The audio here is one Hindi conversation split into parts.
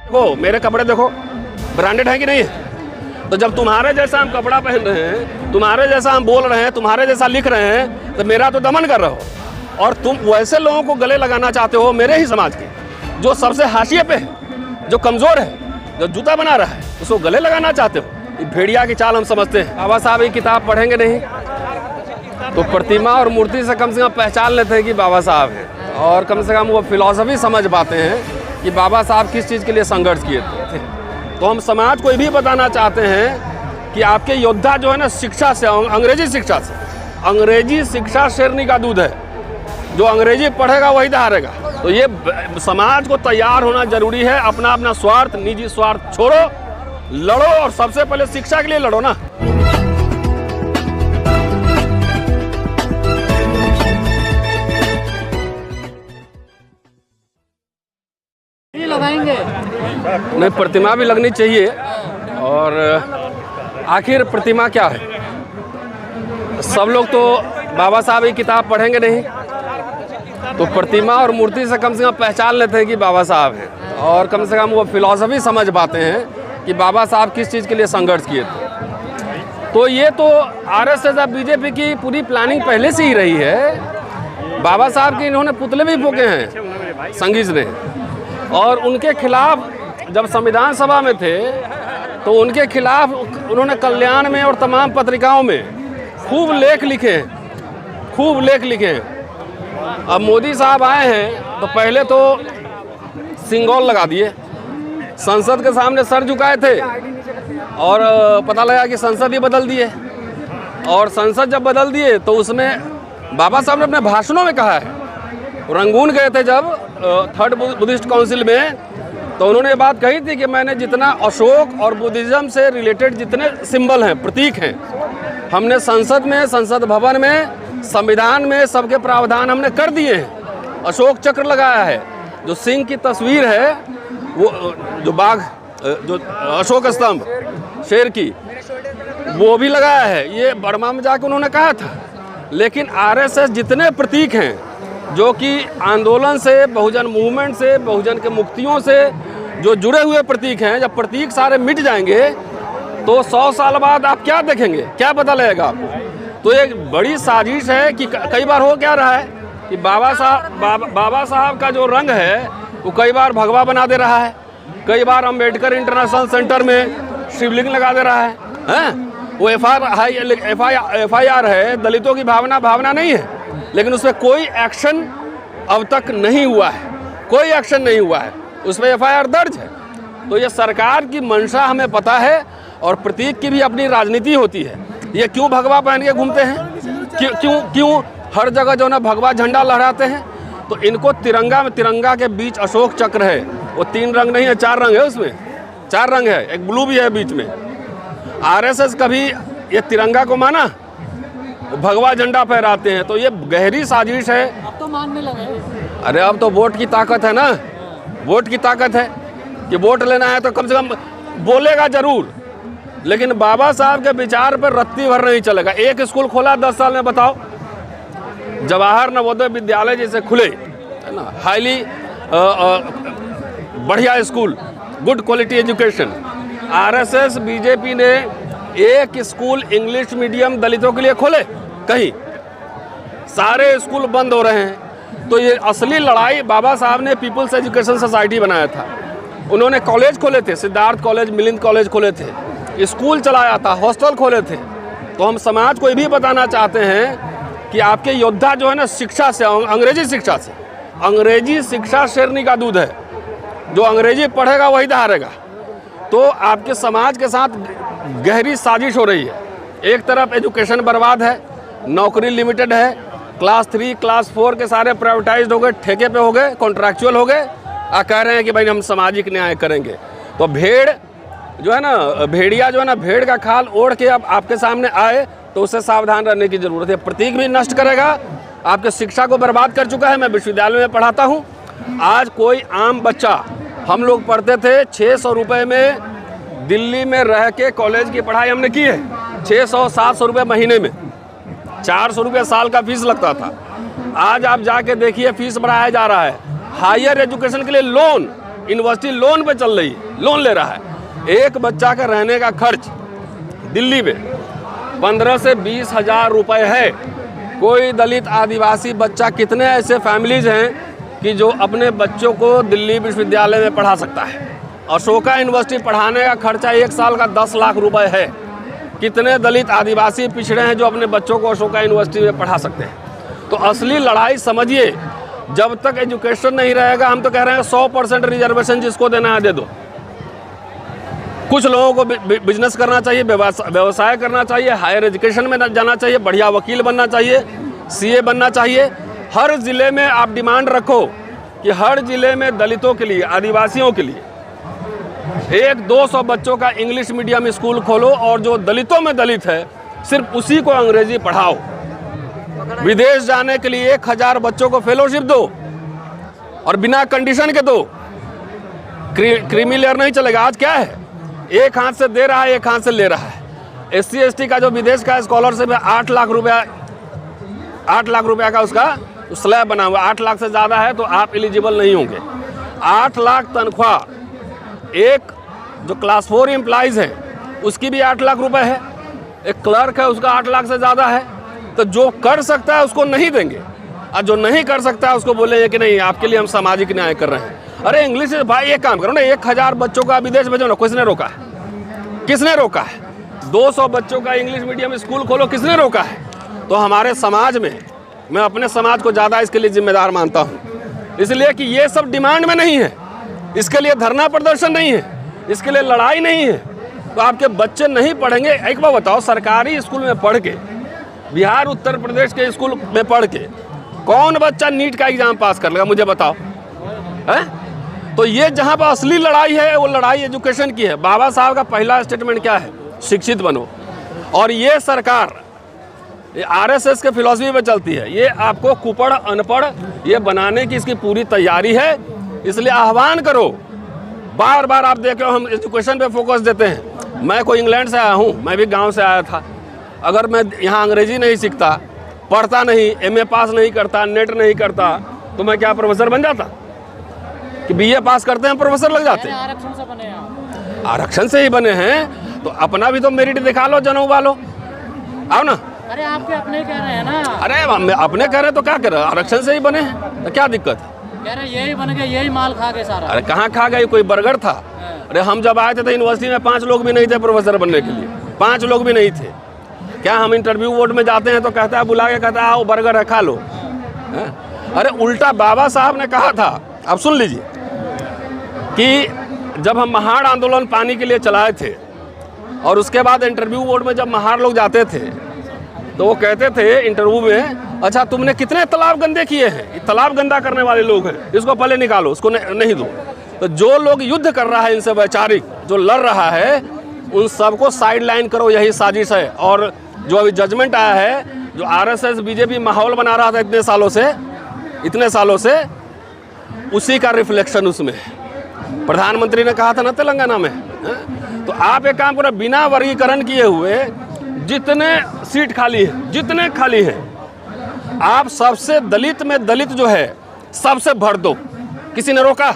देखो मेरे कपड़े देखो, ब्रांडेड है कि नहीं है? तो जब तुम्हारे जैसा हम कपड़ा पहन रहे हैं, तुम्हारे जैसा हम बोल रहे हैं, तुम्हारे जैसा लिख रहे हैं, तो मेरा तो दमन कर रहे हो। और तुम वैसे लोगों को गले लगाना चाहते हो, मेरे ही समाज के, जो सबसे हाशिए पे है, जो कमज़ोर है, जो जूता बना रहा है, उसको गले लगाना चाहते हो। ये भेड़िया की चाल हम समझते हैं। बाबा साहब ये किताब पढ़ेंगे नहीं तो प्रतिमा और मूर्ति से कम पहचान लेते हैं कि बाबा साहब हैं, और कम से कम वो फिलॉसफी समझ पाते हैं कि बाबा साहब किस चीज़ के लिए संघर्ष किए थे। तो हम समाज को ये भी बताना चाहते हैं कि आपके योद्धा जो है ना, शिक्षा से, अंग्रेजी शिक्षा से, अंग्रेजी शिक्षा शेरनी का दूध है, जो अंग्रेजी पढ़ेगा वही हारेगा। तो ये समाज को तैयार होना जरूरी है। अपना अपना स्वार्थ, निजी स्वार्थ छोड़ो, लड़ो, और सबसे पहले शिक्षा के लिए लड़ो ना। लगाएंगे नहीं, प्रतिमा भी लगनी चाहिए। और आखिर प्रतिमा क्या है? सब लोग तो बाबा साहब की किताब पढ़ेंगे नहीं तो प्रतिमा और मूर्ति से कम पहचान लेते हैं कि बाबा साहब हैं, और कम से कम वो फिलॉसफी समझ पाते हैं कि बाबा साहब किस चीज़ के लिए संघर्ष किए थे। तो ये तो आरएसएस या बीजेपी की पूरी प्लानिंग पहले से ही रही है। बाबा साहब के इन्होंने पुतले भी फूके हैं संगीज ने, और उनके खिलाफ जब संविधान सभा में थे तो उनके खिलाफ उन्होंने कल्याण में और तमाम पत्रिकाओं में खूब लेख लिखे हैं, खूब लेख लिखे हैं। अब मोदी साहब आए हैं तो पहले तो सिंगल लगा दिए, संसद के सामने सर झुकाए थे, और पता लगा कि संसद ही बदल दिए। और संसद जब बदल दिए तो उसमें बाबा साहब ने अपने भाषणों में कहा है, रंगून गए थे जब थर्ड बुद्धिस्ट काउंसिल में, तो उन्होंने ये बात कही थी कि मैंने जितना अशोक और बुद्धिज़्म से रिलेटेड जितने सिंबल हैं, प्रतीक हैं, हमने संसद में, संसद भवन में, संविधान में सबके प्रावधान हमने कर दिए हैं। अशोक चक्र लगाया है, जो सिंह की तस्वीर है, वो जो बाघ, जो अशोक स्तंभ शेर की, वो भी लगाया है। ये बर्मा में जाकर उन्होंने कहा था। लेकिन आरएसएस जितने प्रतीक हैं जो कि आंदोलन से, बहुजन मूवमेंट से, बहुजन के मुक्तियों से जो जुड़े हुए प्रतीक हैं, जब प्रतीक सारे मिट जाएंगे तो 100 साल बाद आप क्या देखेंगे, क्या पता लगेगा आपको? तो एक बड़ी साजिश है कि कई बार हो क्या रहा है कि बाबा साहब का जो रंग है वो कई बार भगवा बना दे रहा है, कई बार अम्बेडकर इंटरनेशनल सेंटर में शिवलिंग लगा दे रहा है। वो FIR है, दलितों की भावना नहीं है, लेकिन उसमें कोई एक्शन अब तक नहीं हुआ है, कोई एक्शन नहीं हुआ है, उसमें FIR दर्ज है। तो ये सरकार की मंशा हमें पता है, और प्रतीक की भी अपनी राजनीति होती है। ये क्यों भगवा पहन के घूमते हैं, क्यों हर जगह जो ना भगवा झंडा लहराते हैं? तो इनको तिरंगा के बीच अशोक चक्र है, वो 3 रंग नहीं है, 4 रंग है, उसमें 4 रंग है, एक ब्लू भी है बीच में। आरएसएस कभी ये तिरंगा को माना? भगवा झंडा फहराते हैं। तो ये गहरी साजिश है। अब तो मानने लगे। अरे अब तो वोट की ताकत है ना, वोट की ताकत है कि वोट लेना है तो कम से कम बोलेगा जरूर, लेकिन बाबा साहब के विचार पर रत्ती भर नहीं चलेगा। एक स्कूल खोला 10 साल में, बताओ, जवाहर नवोदय विद्यालय जैसे खुले, है ना, हाईली बढ़िया school, good quality education. RSS BJP ने एक स्कूल इंग्लिश मीडियम दलितों के लिए खोले? कहीं। सारे स्कूल बंद हो रहे हैं। तो ये असली लड़ाई, बाबा साहब ने पीपल्स एजुकेशन सोसाइटी बनाया था, उन्होंने कॉलेज खोले थे, सिद्धार्थ कॉलेज, मिलिंद कॉलेज खोले थे, स्कूल चलाया था, हॉस्टल खोले थे। तो हम समाज को ये भी बताना चाहते हैं कि आपके योद्धा जो है ना, शिक्षा से, अंग्रेजी शिक्षा से, अंग्रेजी शिक्षा शेरनी का दूध है, जो अंग्रेजी पढ़ेगा वही हारेगा। तो आपके समाज के साथ गहरी साजिश हो रही है। एक तरफ एजुकेशन बर्बाद है, नौकरी लिमिटेड है, क्लास 3, क्लास 4 के सारे प्राइवेटाइज्ड हो गए, ठेके पे हो गए, कॉन्ट्रैक्चुअल हो गए, कह रहे हैं कि भाई हम सामाजिक न्याय करेंगे। तो भेड़ जो है ना, भेड़िया जो है ना, भेड़ का खाल ओढ़ के अब आपके सामने आए तो उससे सावधान रहने की ज़रूरत है। प्रतीक भी नष्ट करेगा, आपके शिक्षा को बर्बाद कर चुका है। मैं विश्वविद्यालय में पढ़ाता हूँ, आज कोई आम बच्चा, हम लोग पढ़ते थे 600 रुपये में दिल्ली में रह के कॉलेज की पढ़ाई हमने की है, 600-700 रुपये महीने में, 400 रुपये साल का फीस लगता था। आज आप जाके देखिए फीस बढ़ाया जा रहा है। हायर एजुकेशन के लिए लोन यूनिवर्सिटी लोन पे चल रही है, लोन ले रहा है। एक बच्चा का रहने का खर्च दिल्ली में 15 से 20 हज़ार रुपये है। कोई दलित आदिवासी बच्चा, कितने ऐसे फैमिलीज हैं कि जो अपने बच्चों को दिल्ली विश्वविद्यालय में पढ़ा सकता है। अशोका यूनिवर्सिटी पढ़ाने का खर्चा 1 साल का 10 लाख रुपए है। कितने दलित आदिवासी पिछड़े हैं जो अपने बच्चों को अशोका यूनिवर्सिटी में पढ़ा सकते हैं। तो असली लड़ाई समझिए, जब तक एजुकेशन नहीं रहेगा, हम तो कह रहे हैं 100% रिजर्वेशन जिसको देना है दे दो। कुछ लोगों को बिजनेस करना चाहिए, व्यवसाय करना चाहिए, हायर एजुकेशन में जाना चाहिए, बढ़िया वकील बनना चाहिए, सीए बनना चाहिए। हर ज़िले में आप डिमांड रखो कि हर ज़िले में दलितों के लिए, आदिवासियों के लिए 100-200 बच्चों का इंग्लिश मीडियम स्कूल खोलो और जो दलितों में दलित है सिर्फ उसी को अंग्रेजी पढ़ाओ। विदेश जाने के लिए 1000 बच्चों को फेलोशिप दो और बिना कंडीशन के दो। क्रीमी लेयर नहीं चलेगा। आज क्या है, एक हाथ से दे रहा है, एक हाथ से ले रहा है। SC ST का जो विदेश का स्कॉलरशिप है 8 लाख रुपया का उसका स्लैब बना हुआ। 8 लाख से ज़्यादा है तो आप एलिजिबल नहीं होंगे। 8 लाख तनख्वाह, एक जो क्लास 4 एम्प्लॉइज़ हैं उसकी भी 8 लाख रुपए है। एक क्लर्क है उसका 8 लाख से ज़्यादा है। तो जो कर सकता है उसको नहीं देंगे और जो नहीं कर सकता है उसको बोलेंगे कि नहीं आपके लिए हम सामाजिक न्याय कर रहे हैं। अरे इंग्लिश भाई एक काम करो ना, 1000 बच्चों का विदेश भेजो ना, किसने रोका है? किसने रोका है? 200 बच्चों का इंग्लिश मीडियम स्कूल खोलो, किसने रोका है? तो हमारे समाज में, मैं अपने समाज को ज़्यादा इसके लिए जिम्मेदार मानता हूँ, इसलिए कि ये सब डिमांड में नहीं है, इसके लिए धरना प्रदर्शन नहीं है, इसके लिए लड़ाई नहीं है। तो आपके बच्चे नहीं पढ़ेंगे। एक बार बताओ, सरकारी स्कूल में पढ़ के, बिहार उत्तर प्रदेश के स्कूल में पढ़ के कौन बच्चा नीट का एग्जाम पास कर लेगा? मुझे बताओ है? तो ये जहाँ पर असली लड़ाई है वो लड़ाई एजुकेशन की है। बाबा साहब का पहला स्टेटमेंट क्या है? शिक्षित बनो। और ये सरकार RSS के फिलॉसफी पे चलती है। ये आपको कुपड़ अनपढ़ ये बनाने की इसकी पूरी तैयारी है। इसलिए आह्वान करो, बार बार आप देखो हम एजुकेशन पे फोकस देते हैं। मैं कोई इंग्लैंड से आया हूँ, मैं भी गांव से आया था। अगर मैं यहाँ अंग्रेजी नहीं सीखता, पढ़ता नहीं, MA पास नहीं करता, नेट नहीं करता, तो मैं क्या प्रोफेसर बन जाता? कि BA पास करते हैं प्रोफेसर लग जाते हैं? आरक्षण से बने हैं। आरक्षण से ही बने हैं तो अपना भी तो मेरिट दिखा लो, जनऊ वालों, आओ ना। अरे आपके अपने कह रहे हैं ना। अरे अपने कह रहे तो क्या कर रहे? आरक्षण से ही बने हैं तो क्या दिक्कत है? कह रहे यही बन गए, यही माल खा गए सारा। अरे कहाँ खा गए? कोई बर्गर था? अरे हम जब आए थे तो यूनिवर्सिटी में 5 लोग भी नहीं थे प्रोफेसर बनने के लिए, 5 लोग भी नहीं थे। क्या हम इंटरव्यू बोर्ड में जाते हैं तो कहता है, बुला के कहता है आओ बर्गर है खा लो। अरे उल्टा बाबा साहब ने कहा था, आप सुन लीजिए, कि जब हम महाड़ आंदोलन पानी के लिए चलाए थे और उसके बाद इंटरव्यू बोर्ड में जब महाड़ लोग जाते थे तो वो कहते थे इंटरव्यू में, अच्छा तुमने कितने तालाब गंदे किए हैं? ये तालाब गंदा करने वाले लोग हैं, इसको पहले निकालो, उसको नहीं दो। तो जो लोग युद्ध कर रहा है इनसे, वैचारिक जो लड़ रहा है, उन सबको साइड लाइन करो, यही साजिश है। और जो अभी जजमेंट आया है, जो RSS BJP माहौल बना रहा था इतने सालों से, उसी का रिफ्लेक्शन उसमें है। प्रधानमंत्री ने कहा था ना तेलंगाना में। तो आप एक काम करो, बिना वर्गीकरण किए हुए जितने सीट खाली है, जितने खाली हैं, आप सबसे दलित में दलित जो है सबसे भर दो। किसी ने रोका?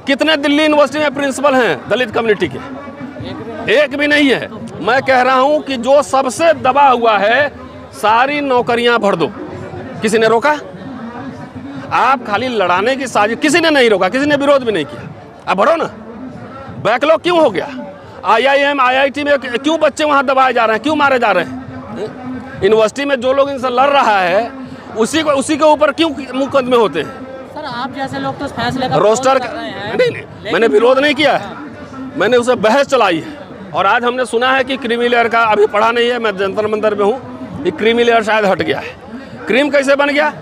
कितने दिल्ली यूनिवर्सिटी में प्रिंसिपल हैं दलित कम्युनिटी के? एक भी नहीं है। मैं कह रहा हूं कि जो सबसे दबा हुआ है सारी नौकरियां भर दो। किसी ने रोका? आप खाली लड़ाने की साजिश, किसी ने नहीं रोका, किसी ने विरोध भी नहीं किया। अब भरो ना। बैकलॉग क्यों हो गया? IIM IIT में क्यों बच्चे वहां दबाए जा रहे हैं, क्यों मारे जा रहे हैं? यूनिवर्सिटी में जो लोग इनसे लड़ रहा है उसी के ऊपर क्यों मुकदमे होते हैं? सर आप जैसे लोग तो फैसले का रोस्टर कर रहे हैं। नहीं, मैंने विरोध नहीं किया है, मैंने उसे बहस चलाई है। और आज हमने सुना है कि क्रीमी लेयर का, अभी पढ़ा नहीं है, मैं जंतर मंतर में हूँ, ये क्रीमी लेयर शायद हट गया है। क्रीम कैसे बन गया?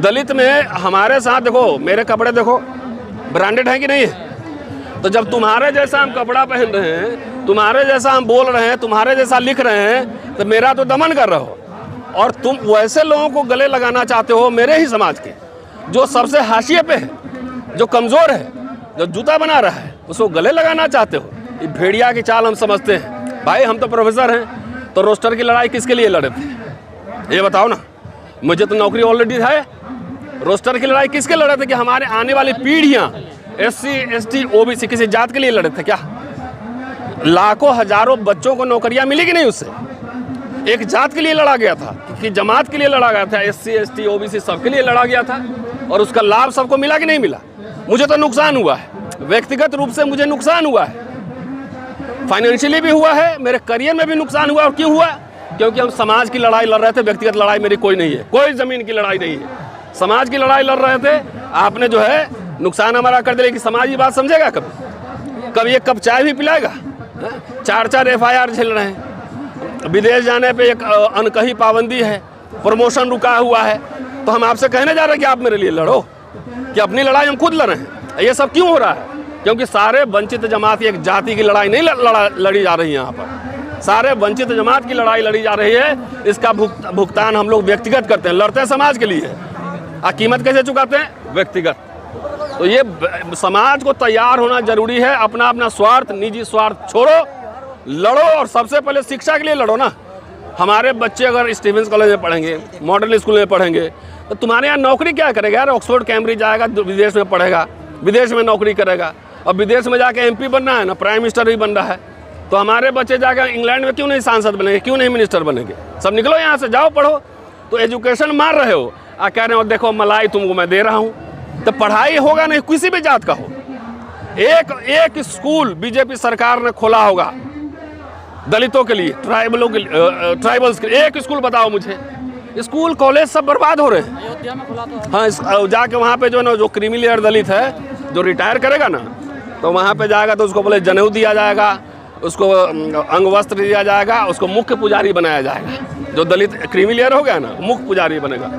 दलित में हमारे साथ देखो, मेरे कपड़े देखो ब्रांडेड है कि नहीं है? तो जब तुम्हारे जैसा हम कपड़ा पहन रहे हैं, तुम्हारे जैसा हम बोल रहे हैं, तुम्हारे जैसा लिख रहे हैं, तो मेरा तो दमन कर रहे हो। और तुम वैसे लोगों को गले लगाना चाहते हो, मेरे ही समाज के, जो सबसे हाशिए पे है, जो कमज़ोर है, जो जूता बना रहा है, उसको गले लगाना चाहते हो। ये भेड़िया की चाल हम समझते हैं। भाई हम तो प्रोफेसर हैं, तो रोस्टर की लड़ाई किसके लिए लड़े थे? ये बताओ ना। मुझे तो नौकरी ऑलरेडी है। रोस्टर की लड़ाई किसके लड़े थे? कि हमारे आने वाली पीढ़ियाँ SC ST OBC किसी जात के लिए लड़े थे क्या? लाखों हजारों बच्चों को नौकरियां मिली कि नहीं उससे? एक जात के लिए लड़ा गया था कि जमात के लिए लड़ा गया था, SC ST OBC सबके लिए लड़ा गया था, और उसका लाभ सबको मिला कि नहीं मिला? मुझे तो नुकसान हुआ है, व्यक्तिगत रूप से मुझे नुकसान हुआ है, फाइनेंशियली भी हुआ है, मेरे करियर में भी नुकसान हुआ। और क्यों हुआ? क्योंकि हम समाज की लड़ाई लड़ रहे थे, व्यक्तिगत लड़ाई मेरी कोई नहीं है, कोई ज़मीन की लड़ाई नहीं है, समाज की लड़ाई लड़ रहे थे। आपने जो है नुकसान हमारा कर दिया कि समाज ये बात समझेगा कभी? कभी एक कप चाय भी पिलाएगा? 4-4 FIR झेल रहे हैं, विदेश जाने पे एक अनकही पाबंदी है, प्रमोशन रुका हुआ है, तो हम आपसे कहने जा रहे हैं कि आप मेरे लिए लड़ो, कि अपनी लड़ाई हम खुद लड़ रहे हैं। ये सब क्यों हो रहा है? क्योंकि सारे वंचित जमात, एक जाति की लड़ाई नहीं लड़ी जा रही है यहाँ पर, सारे वंचित जमात की लड़ाई लड़ी जा रही है। इसका भुगतान हम लोग व्यक्तिगत करते हैं, लड़ते हैं समाज के लिए, कीमत कैसे चुकाते हैं? व्यक्तिगत। तो ये समाज को तैयार होना जरूरी है, अपना अपना स्वार्थ, निजी स्वार्थ छोड़ो, लड़ो, और सबसे पहले शिक्षा के लिए लड़ो ना। हमारे बच्चे अगर स्टीवेंस कॉलेज में पढ़ेंगे, मॉडर्न स्कूल में पढ़ेंगे, तो तुम्हारे यहाँ नौकरी क्या करेगा यार? ऑक्सफोर्ड कैम्ब्रिज जाएगा, विदेश में पढ़ेगा, विदेश में नौकरी करेगा, और विदेश में जाके MP बनना है ना, प्राइम मिनिस्टर भी बन रहा है। तो हमारे बच्चे जाकर इंग्लैंड में क्यों नहीं सांसद बनेंगे, क्यों नहीं मिनिस्टर बनेंगे? सब निकलो यहाँ से, जाओ पढ़ो। तो एजुकेशन मार रहे हो, कह रहे हो देखो मलाई तुमको मैं दे रहा हूँ, तो पढ़ाई होगा नहीं, किसी भी जात का हो। एक स्कूल बीजेपी सरकार ने खोला होगा दलितों के लिए, ट्राइबल्स के लिए, एक स्कूल बताओ मुझे। स्कूल कॉलेज सब बर्बाद हो रहे हैं। अयोध्या में खुला तो हाँ, जाके वहाँ पे जो है ना, जो क्रीमी लेयर दलित है, जो रिटायर करेगा ना, तो वहाँ पे जाएगा तो उसको बोले जनेऊ दिया जाएगा, उसको अंग वस्त्र दिया जाएगा, उसको मुख्य पुजारी बनाया जाएगा। जो दलित क्रीमी लेयर हो गया ना, मुख्य पुजारी बनेगा।